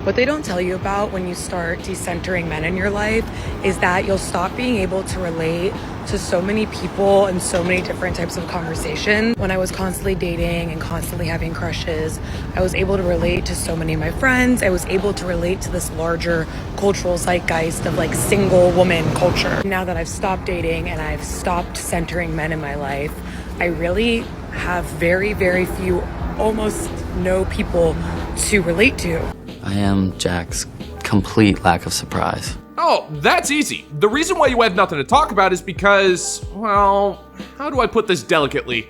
What they don't tell you about when you start decentering men in your life is that you'll stop being able to relate to so many people and so many different types of conversation. When I was constantly dating and constantly having crushes, I was able to relate to so many of my friends. I was able to relate to this larger cultural zeitgeist of like single woman culture. Now that I've stopped dating and I've stopped centering men in my life, I really have very, very few, almost no people to relate to. I am Jack's complete lack of surprise. Oh, that's easy. The reason why you have nothing to talk about is because, well, how do I put this delicately?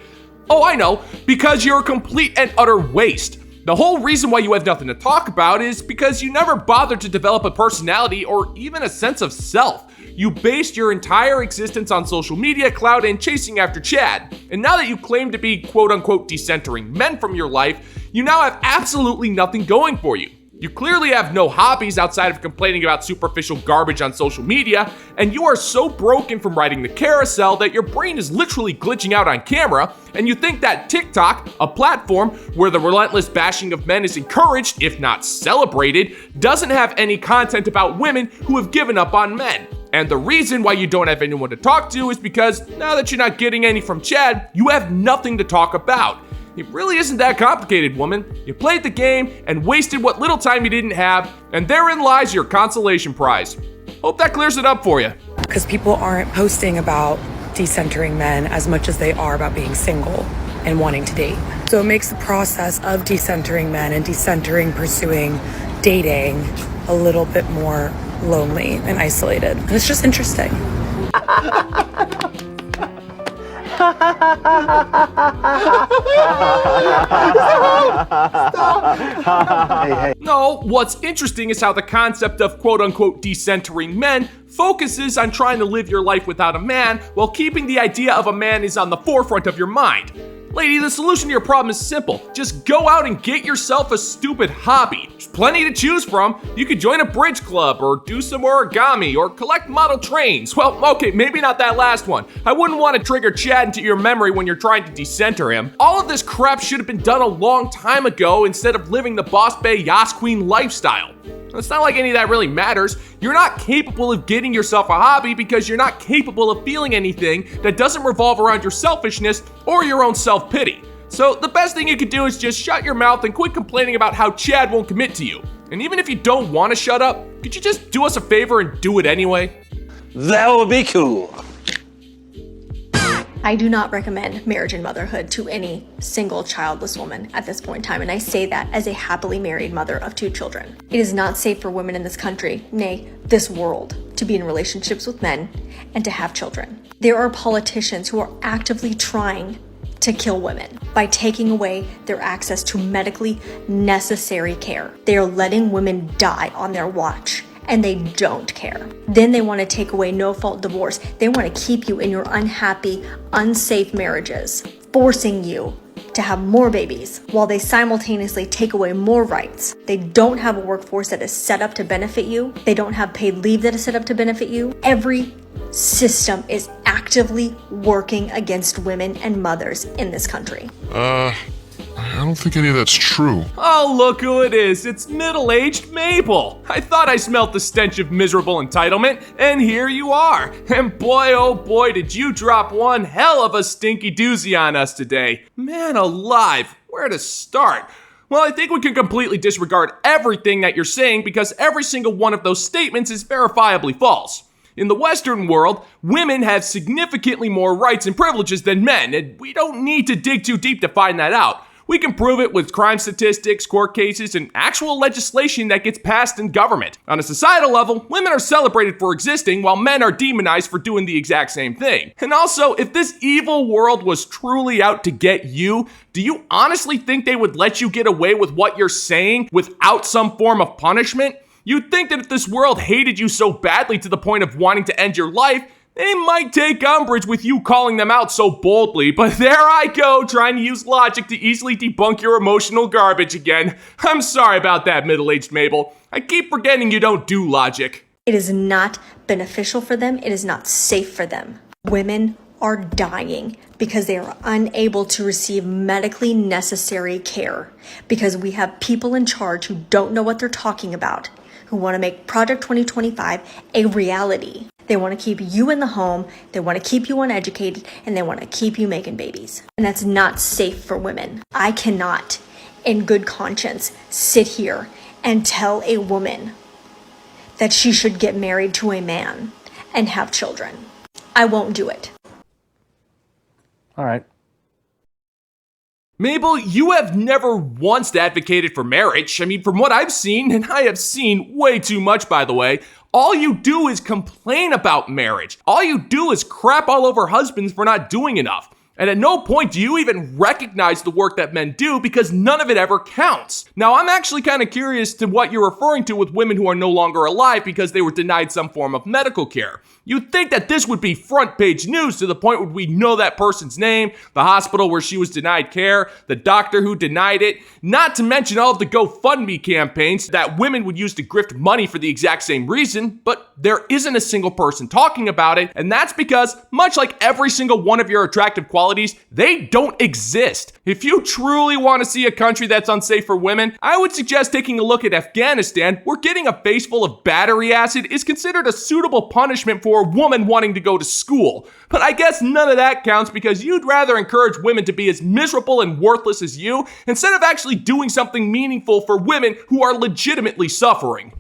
Oh, I know, because you're a complete and utter waste. The whole reason why you have nothing to talk about is because you never bothered to develop a personality or even a sense of self. You based your entire existence on social media, clout, and chasing after Chad. And now that you claim to be quote-unquote decentering men from your life, you now have absolutely nothing going for you. You clearly have no hobbies outside of complaining about superficial garbage on social media, and you are so broken from riding the carousel that your brain is literally glitching out on camera, and you think that TikTok, a platform where the relentless bashing of men is encouraged, if not celebrated, doesn't have any content about women who have given up on men. And the reason why you don't have anyone to talk to is because now that you're not getting any from Chad, you have nothing to talk about. It really isn't that complicated, woman. You played the game and wasted what little time you didn't have, and therein lies your consolation prize. Hope that clears it up for you. Because people aren't posting about decentering men as much as they are about being single and wanting to date. So it makes the process of decentering men and decentering pursuing dating a little bit more lonely and isolated. And it's just interesting. No, what's interesting is how the concept of quote-unquote decentering men focuses on trying to live your life without a man while keeping the idea of a man is on the forefront of your mind. Lady, the solution to your problem is simple. Just go out and get yourself a stupid hobby. There's plenty to choose from. You could join a bridge club or do some origami or collect model trains. Well, okay, maybe not that last one. I wouldn't want to trigger Chad into your memory when you're trying to decenter him. All of this crap should have been done a long time ago instead of living the Boss Bay Yas Queen lifestyle. It's not like any of that really matters. You're not capable of getting yourself a hobby because you're not capable of feeling anything that doesn't revolve around your selfishness or your own self-pity. So the best thing you could do is just shut your mouth and quit complaining about how Chad won't commit to you. And even if you don't want to shut up, could you just do us a favor and do it anyway? That would be cool. I do not recommend marriage and motherhood to any single childless woman at this point in time, and I say that as a happily married mother of 2 children. It is not safe for women in this country, nay, this world, to be in relationships with men and to have children. There are politicians who are actively trying to kill women by taking away their access to medically necessary care. They are letting women die on their watch. And they don't care. Then they want to take away no-fault divorce. They want to keep you in your unhappy, unsafe marriages, forcing you to have more babies while they simultaneously take away more rights. They don't have a workforce that is set up to benefit you. They don't have paid leave that is set up to benefit you. Every system is actively working against women and mothers in this country. I don't think any of that's true. Oh, look who it is. It's middle-aged Mabel. I thought I smelled the stench of miserable entitlement, and here you are. And boy, oh boy, did you drop one hell of a stinky doozy on us today. Man alive, where to start? Well, I think we can completely disregard everything that you're saying because every single one of those statements is verifiably false. In the Western world, women have significantly more rights and privileges than men, and we don't need to dig too deep to find that out. We can prove it with crime statistics, court cases, and actual legislation that gets passed in government. On a societal level, women are celebrated for existing while men are demonized for doing the exact same thing. And also, if this evil world was truly out to get you, do you honestly think they would let you get away with what you're saying without some form of punishment? You'd think that if this world hated you so badly to the point of wanting to end your life, they might take umbrage with you calling them out so boldly, but there I go, trying to use logic to easily debunk your emotional garbage again. I'm sorry about that, middle-aged Mabel. I keep forgetting you don't do logic. It is not beneficial for them. It is not safe for them. Women are dying because they are unable to receive medically necessary care, because we have people in charge who don't know what they're talking about, who want to make Project 2025 a reality. They want to keep you in the home, they want to keep you uneducated, and they want to keep you making babies. And that's not safe for women. I cannot, in good conscience, sit here and tell a woman that she should get married to a man and have children. I won't do it. All right. Mabel, you have never once advocated for marriage. I mean, from what I've seen, and I have seen way too much, by the way, all you do is complain about marriage. All you do is crap all over husbands for not doing enough. And at no point do you even recognize the work that men do, because none of it ever counts. Now, I'm actually kind of curious to what you're referring to with women who are no longer alive because they were denied some form of medical care. You'd think that this would be front page news to the point where we know that person's name, the hospital where she was denied care, the doctor who denied it, not to mention all of the GoFundMe campaigns that women would use to grift money for the exact same reason, but there isn't a single person talking about it, and that's because, much like every single one of your attractive qualities, they don't exist. If you truly want to see a country that's unsafe for women, I would suggest taking a look at Afghanistan, where getting a face full of battery acid is considered a suitable punishment for a woman wanting to go to school. But I guess none of that counts because you'd rather encourage women to be as miserable and worthless as you instead of actually doing something meaningful for women who are legitimately suffering.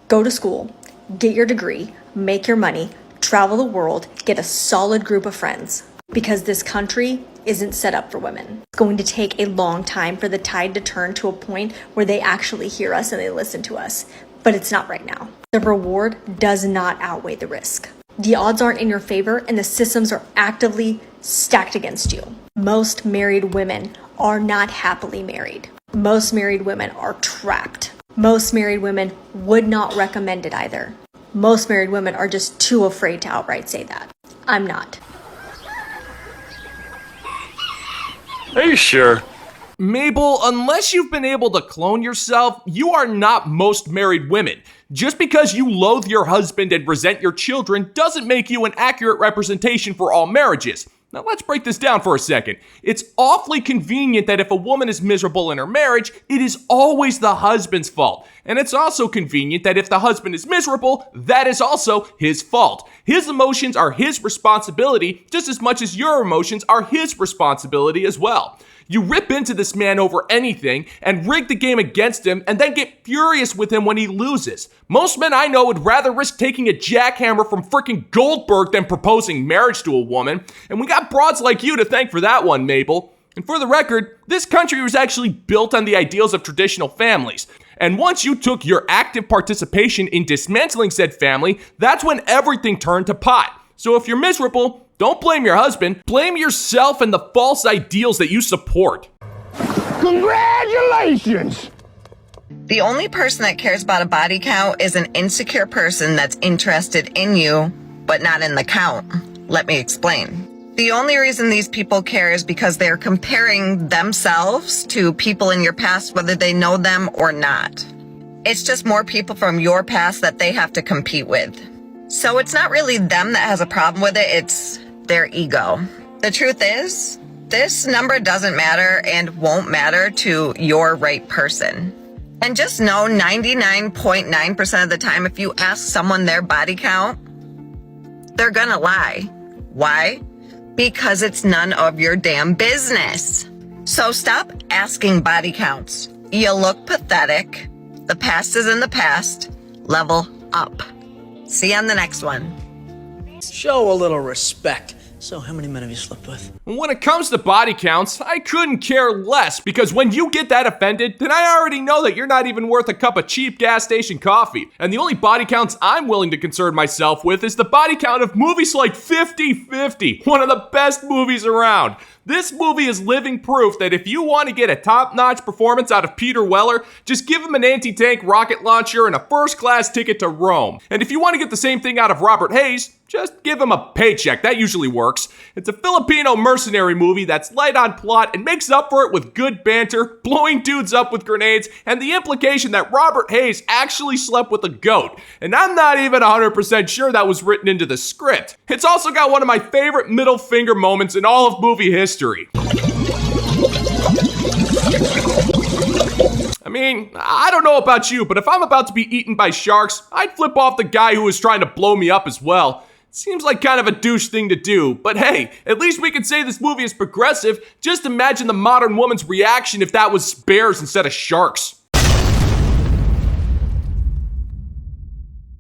Go to school, get your degree, make your money, travel the world, get a solid group of friends. Because this country isn't set up for women. It's going to take a long time for the tide to turn to a point where they actually hear us and they listen to us. But it's not right now. The reward does not outweigh the risk. The odds aren't in your favor and the systems are actively stacked against you. Most married women are not happily married. Most married women are trapped. Most married women would not recommend it either. Most married women are just too afraid to outright say that. I'm not. Are you sure? Mabel, unless you've been able to clone yourself, you are not most married women. Just because you loathe your husband and resent your children doesn't make you an accurate representation for all marriages. Now let's break this down for a second. It's awfully convenient that if a woman is miserable in her marriage, it is always the husband's fault. And it's also convenient that if the husband is miserable, that is also his fault. His emotions are his responsibility just as much as your emotions are his responsibility as well. You rip into this man over anything and rig the game against him and then get furious with him when he loses. Most men I know would rather risk taking a jackhammer from frickin' Goldberg than proposing marriage to a woman. And we got broads like you to thank for that one, Mabel. And for the record, this country was actually built on the ideals of traditional families. And once you took your active participation in dismantling said family, that's when everything turned to pot. So if you're miserable, don't blame your husband, blame yourself and the false ideals that you support. Congratulations! The only person that cares about a body count is an insecure person that's interested in you, but not in the count. Let me explain. The only reason these people care is because they're comparing themselves to people in your past, whether they know them or not. It's just more people from your past that they have to compete with. So it's not really them that has a problem with it, it's their ego. The truth is, this number doesn't matter and won't matter to your right person. And just know 99.9% of the time, if you ask someone their body count, they're gonna lie. Why? Because it's none of your damn business. So stop asking body counts. You look pathetic. The past is in the past. Level up. See you on the next one. Show a little respect. So how many men have you slept with? When it comes to body counts, I couldn't care less, because when you get that offended, then I already know that you're not even worth a cup of cheap gas station coffee. And the only body counts I'm willing to concern myself with is the body count of movies like 50-50, one of the best movies around. This movie is living proof that if you want to get a top-notch performance out of Peter Weller, just give him an anti-tank rocket launcher and a first-class ticket to Rome. And if you want to get the same thing out of Robert Hayes, Just give him a paycheck, that usually works. It's a Filipino mercenary movie that's light on plot and makes up for it with good banter, blowing dudes up with grenades, and the implication that Robert Hayes actually slept with a goat. And I'm not even 100% sure that was written into the script. It's also got one of my favorite middle finger moments in all of movie history. I mean, I don't know about you, but if I'm about to be eaten by sharks, I'd flip off the guy who was trying to blow me up as well. Seems like kind of a douche thing to do, but hey, at least we can say this movie is progressive. Just imagine the modern woman's reaction if that was bears instead of sharks.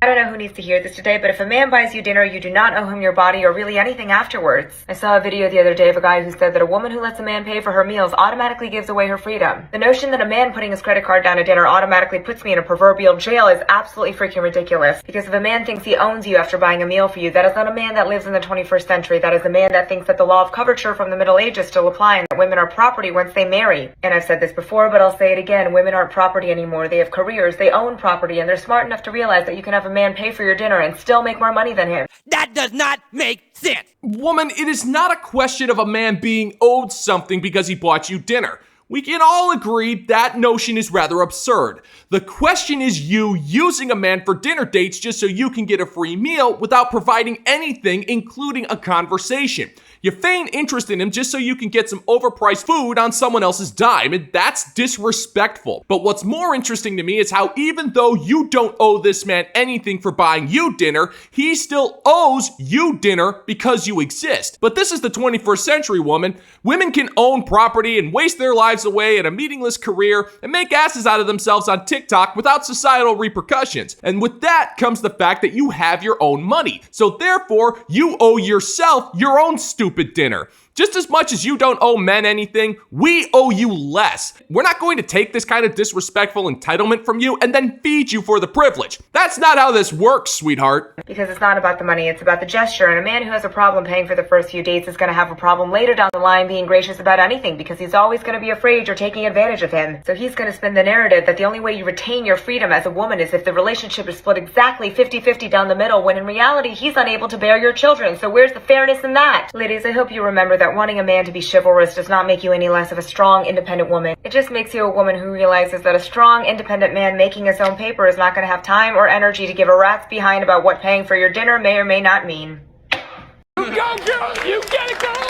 I don't know who needs to hear this today, but if a man buys you dinner, you do not owe him your body or really anything afterwards. I saw a video the other day of a guy who said that a woman who lets a man pay for her meals automatically gives away her freedom. The notion that a man putting his credit card down at dinner automatically puts me in a proverbial jail is absolutely freaking ridiculous. Because if a man thinks he owns you after buying a meal for you, that is not a man that lives in the 21st century. That is a man that thinks that the law of coverture from the Middle Ages still apply and that women are property once they marry. And I've said this before, but I'll say it again. Women aren't property anymore. They have careers, they own property, and they're smart enough to realize that you can have a man pay for your dinner and still make more money than him. That does not make sense. Woman, it is not a question of a man being owed something because he bought you dinner. We can all agree that notion is rather absurd. The question is you using a man for dinner dates just so you can get a free meal without providing anything, including a conversation. You feign interest in him just so you can get some overpriced food on someone else's dime, and that's disrespectful. But what's more interesting to me is how even though you don't owe this man anything for buying you dinner, he still owes you dinner because you exist. But this is the 21st century, woman. Women can own property and waste their lives away in a meaningless career and make asses out of themselves on TikTok without societal repercussions. And with that comes the fact that you have your own money. So therefore, you owe yourself your own stupid dinner. Just as much as you don't owe men anything, we owe you less. We're not going to take this kind of disrespectful entitlement from you and then feed you for the privilege. That's not how this works, sweetheart. Because it's not about the money, it's about the gesture. And a man who has a problem paying for the first few dates is going to have a problem later down the line being gracious about anything because he's always going to be afraid you're taking advantage of him. So he's going to spin the narrative that the only way you retain your freedom as a woman is if the relationship is split exactly 50-50 down the middle, when in reality he's unable to bear your children. So where's the fairness in that? Ladies, I hope you remember that wanting a man to be chivalrous does not make you any less of a strong, independent woman. It just makes you a woman who realizes that a strong, independent man making his own paper is not going to have time or energy to give a rat's behind about what paying for your dinner may or may not mean. You go, girl! You get it, girl!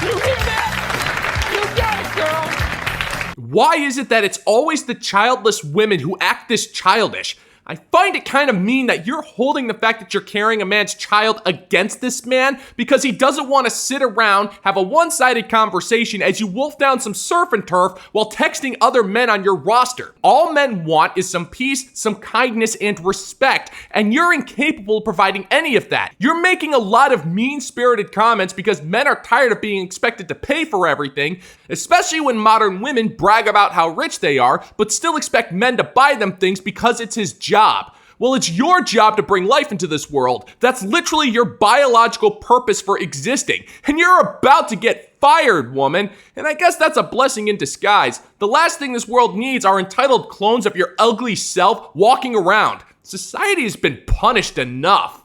You hear that? You got it, girl! Why is it that it's always the childless women who act this childish? I find it kind of mean that you're holding the fact that you're carrying a man's child against this man because he doesn't want to sit around, have a one-sided conversation as you wolf down some surf and turf while texting other men on your roster. All men want is some peace, some kindness, and respect, and you're incapable of providing any of that. You're making a lot of mean-spirited comments because men are tired of being expected to pay for everything, especially when modern women brag about how rich they are, but still expect men to buy them things because it's his job. Well, it's your job to bring life into this world. That's literally your biological purpose for existing. And you're about to get fired, woman. And I guess that's a blessing in disguise. The last thing this world needs are entitled clones of your ugly self walking around. Society has been punished enough.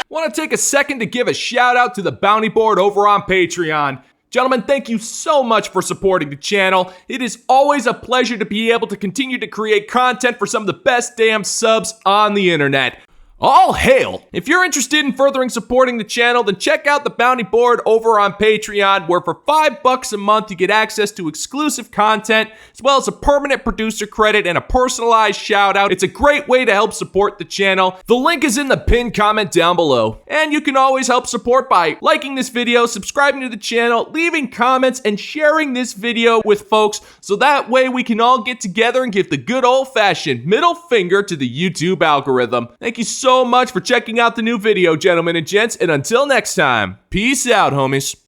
Want to take a second to give a shout out to the bounty board over on Patreon. Gentlemen, thank you so much for supporting the channel. It is always a pleasure to be able to continue to create content for some of the best damn subs on the internet. All hail! If you're interested in furthering supporting the channel, then check out the bounty board over on Patreon, where for $5 a month you get access to exclusive content, as well as a permanent producer credit and a personalized shout out. It's a great way to help support the channel. The link is in the pinned comment down below. And you can always help support by liking this video, subscribing to the channel, leaving comments, and sharing this video with folks, so that way we can all get together and give the good old-fashioned middle finger to the YouTube algorithm. Thank you so much for checking out the new video, gentlemen and gents, and until next time, peace out, homies.